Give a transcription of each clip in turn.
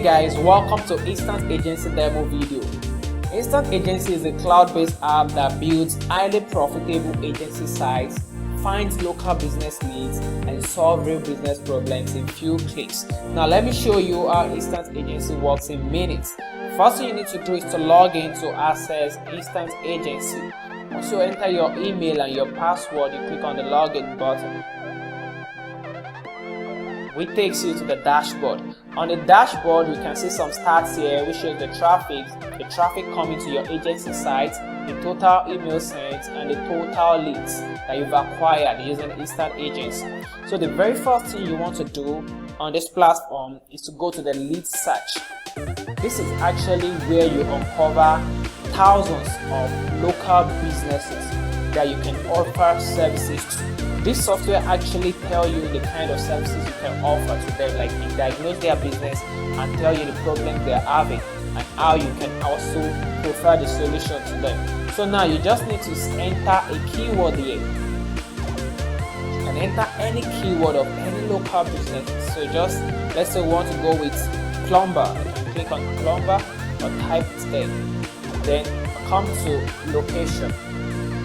Hey guys, welcome to Instant Agency demo video. Instant Agency is a cloud-based app that builds highly profitable agency sites, finds local business leads, and solve real business problems in few clicks. Now let me show you how Instant Agency works in minutes. First thing you need to do is to log in to access Instant Agency. Once you enter your email and your password, you click on the login button, which takes you to the dashboard. On the dashboard, you can see some stats here which shows the traffic coming to your agency site, the total email sent, and the total leads that you've acquired using Instant Agency. So the very first thing you want to do on this platform is to go to the lead search. This is actually where you uncover thousands of local businesses that you can offer services to. This software actually tells you the kind of services you can offer to them, like it diagnose their business and tell you the problems they are having and how you can also prefer the solution to them. So now you just need to enter a keyword here. You can enter any keyword of any local business. So just let's say we want to go with plumber. You can click on plumber or type it there. Then come to location.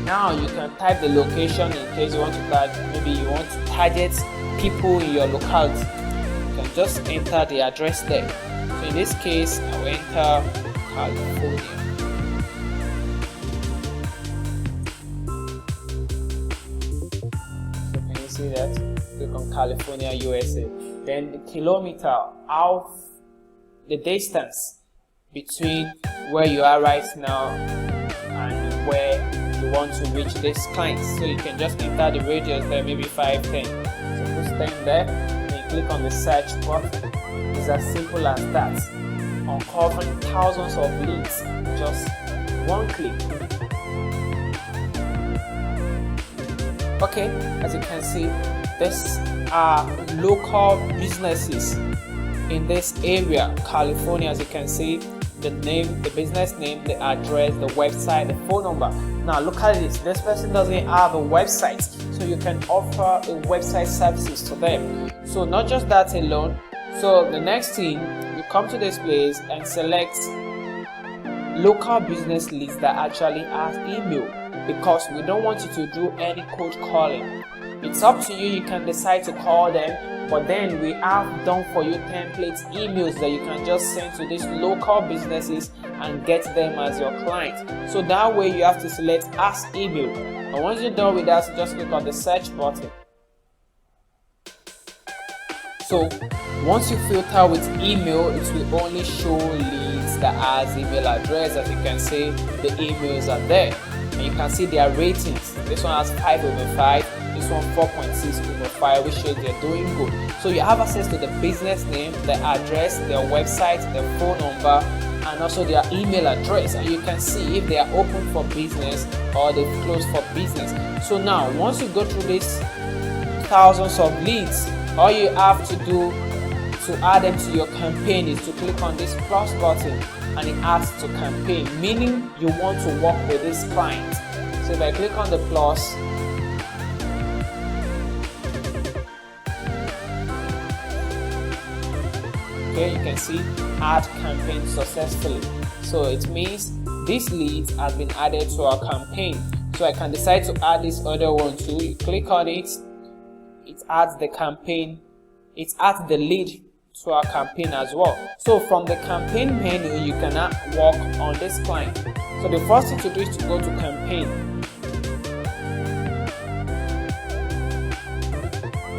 Now you can type the location in case you want to maybe you want to target people in your locality. You can just enter the address there. So in this case, I will enter California. So can you see that? Click on California, USA. Then the kilometer, the distance between where you are right now and where you want to reach this client. So you can just enter the radius there, maybe 5, 10. So put 10 there, and you click on the search button. It's as simple as that. Uncovering thousands of leads, just one click. Okay, as you can see, these are local businesses in this area, California. As you can see, the name, the business name, the address, the website, the phone number. Now look at this. This person doesn't have a website, so you can offer a website services to them. So not just that alone. So the next thing, you come to this place and select local business leads that actually have email, because we don't want you to do any cold calling. It's up to you. You can decide to call them, but then we have done for you template emails that you can just send to these local businesses and get them as your client. So that way you have to select ask email, and once you're done with that, just click on the search button. So once you filter with email, it will only show leads that has email address. As you can see, the emails are there, and you can see their ratings. This one has 5/5. This one 4.6/5, which shows they're doing good. So you have access to the business name, the address, their website, their phone number, and also their email address, and you can see if they are open for business or they've closed for business. So now once you go through these thousands of leads, all you have to do to add them to your campaign is to click on this plus button, and it adds to campaign, meaning you want to work with this client. So if I click on the plus, okay, you can see add campaign successfully. So it means these leads have been added to our campaign. So I can decide to add this other one too. You click on it, it adds the campaign, it adds the lead to our campaign as well. So from the campaign menu, you can now work on this client. So the first thing to do is to go to campaign.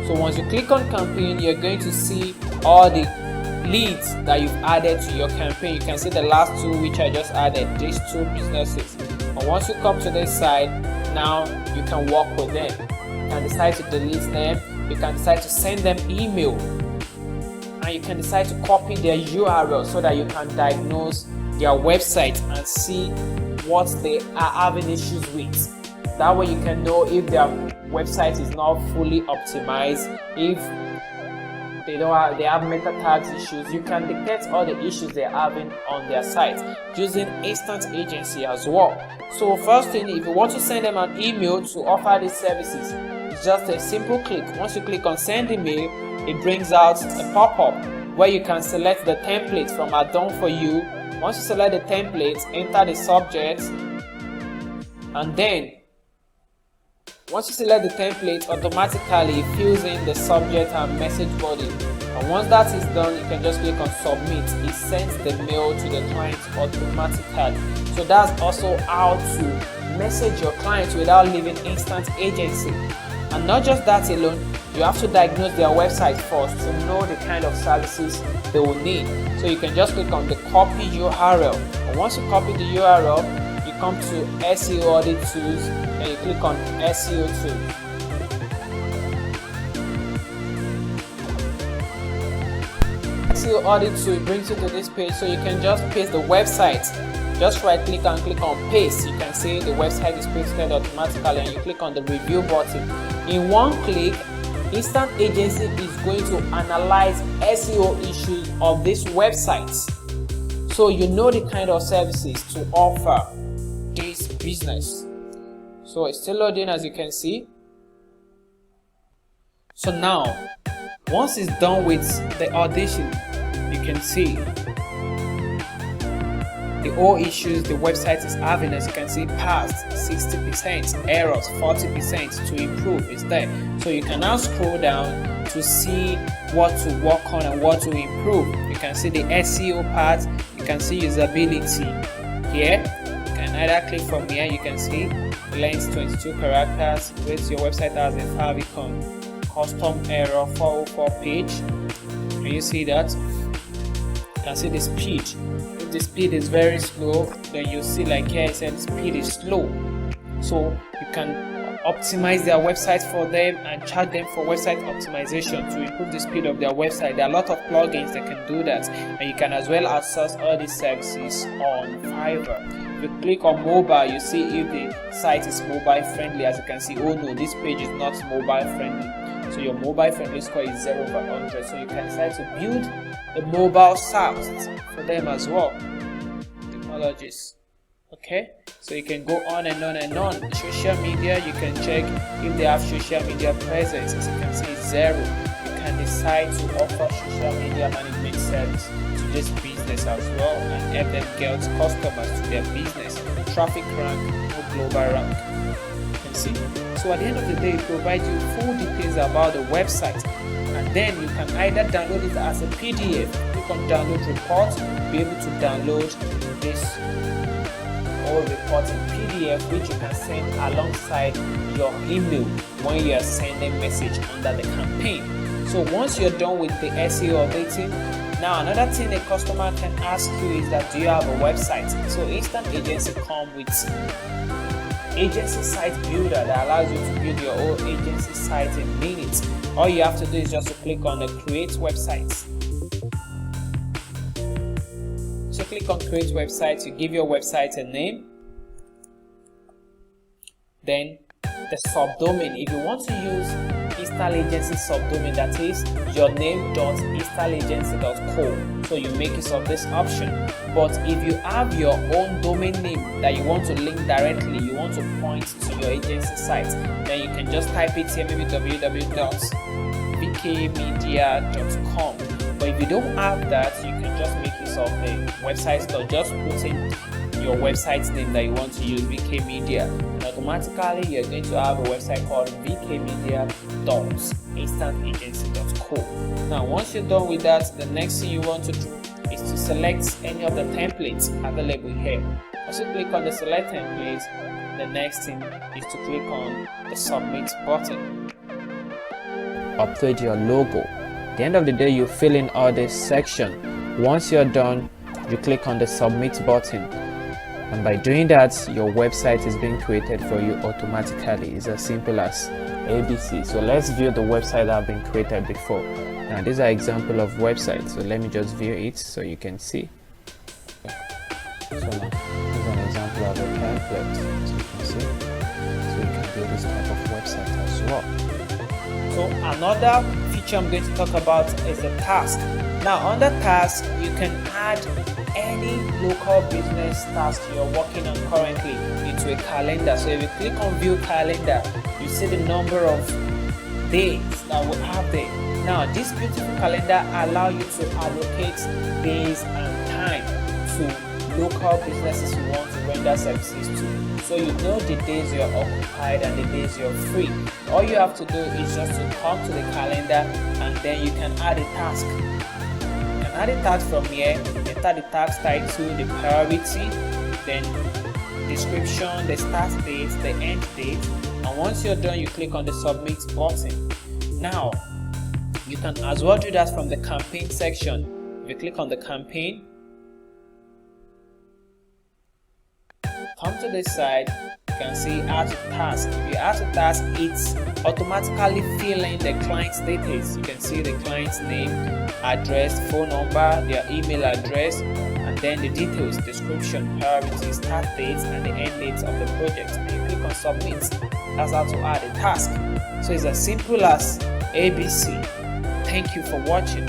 So once you click on campaign, you're going to see all the leads that you've added to your campaign. You can see the last two which I just added, these two businesses. And once you come to this side, now you can work with them. You can decide to delete them, you can decide to send them email, and you can decide to copy their URL so that you can diagnose their website and see what they are having issues with. That way you can know if their website is not fully optimized, if they have meta tags issues. You can detect all the issues they're having on their site using Instant Agency as well. So first thing, if you want to send them an email to offer these services, it's just a simple click. Once you click on send email, it brings out a pop-up where you can select the template from our done for you. Once you select the template, enter the subject, and then once you select the template, automatically it fills in the subject and message body. And once that is done, you can just click on submit. It sends the mail to the client automatically. So that's also how to message your clients without leaving Instant Agency. And not just that alone, you have to diagnose their website first to know the kind of services they will need. So you can just click on the copy URL. And once you copy the URL, you come to SEO Audit Tools and you click on SEO Tools. SEO Audit Tool brings you to this page, so you can just paste the website. Just right click and click on paste. You can see the website is pasted automatically, and you click on the review button. In one click, Instant Agency is going to analyze SEO issues of this website, so you know the kind of services to offer this business. So it's still loading, as you can see. So now, once it's done with the audition, you can see the all issues the website is having. As you can see, passed 60%, errors 40%, to improve is there. So you can now scroll down to see what to work on and what to improve. You can see the SEO part, you can see usability here. You can either click from here, you can see length 22 characters, rates your website as a favicon, custom error 404 page. Can you see that? You can see the speed. If the speed is very slow, then you see like here it said the speed is slow. So you can optimize their website for them and charge them for website optimization to improve the speed of their website. There are a lot of plugins that can do that, and you can as well access all these services on Fiverr. If you click on mobile, you see if the site is mobile friendly. As you can see, oh no, this page is not mobile friendly. So your mobile friendly score is 0/100. So you can decide to build a mobile site for them as well. Technologies. Okay, so you can go on and on and on. Social media, you can check if they have social media presence. As you can see, it's 0. You can decide to offer social media management service to this business as well and help them get customers to their business. Traffic rank or global rank. You can see. So at the end of the day, it provides you full details about the website, and then you can either download it as a PDF. Click on download report, be able to download this or report in PDF, which you can send alongside your email when you are sending message under the campaign. So once you're done with the SEO updating, now another thing a customer can ask you is that, do you have a website? So Instant Agency comes with agency site builder that allows you to build your own agency site in minutes. All you have to do is just to click on the create website. So click on create website, you give your website a name, then the subdomain. If you want to use InstantAgency subdomain, that is your name.installagency.co, so you make use of this option. But if you have your own domain name that you want to link directly, you want to point to your agency site, then you can just type it here, maybe www.vkmedia.com. But if you don't have that, you can just make use of the website store. Just put in your website name that you want to use, VK Media, and automatically you're going to have a website called vkmedia.instantagency.co. Now once you're done with that, the next thing you want to do is to select any of the templates available here. Once you click on the select template, the next thing is to click on the submit button. Upload your logo. At the end of the day, you fill in all this section. Once you're done, you click on the submit button, and by doing that, your website is being created for you automatically. It's as simple as ABC. So let's view the website that have been created before. Now these are example of websites, so let me just view it so you can see. So now this is an example of a template, so you can see. So you can build this type of website as well. So another feature I'm going to talk about is the task. Now under task, you can add any local business task you're working on currently into a calendar. So if you click on view calendar, you see the number of days that we have there. Now, this beautiful calendar allows you to allocate days and time to local businesses you want to render services to. So you know the days you're occupied and the days you're free. All you have to do is just to come to the calendar, and then you can add a task. You can add a task from here, enter the task title, the priority, then description, the start date, the end date, and once you're done, you click on the submit button. Now, you can as well do that from the campaign section. If you click on the campaign, come to this side, you can see add to task. If you add to task, it's automatically filling the client's details. You can see the client's name, address, phone number, their email address, and then the details, description, priority, start dates, and the end dates of the project. And you click on submit. That's how to add a task. So it's as simple as ABC. Thank you for watching.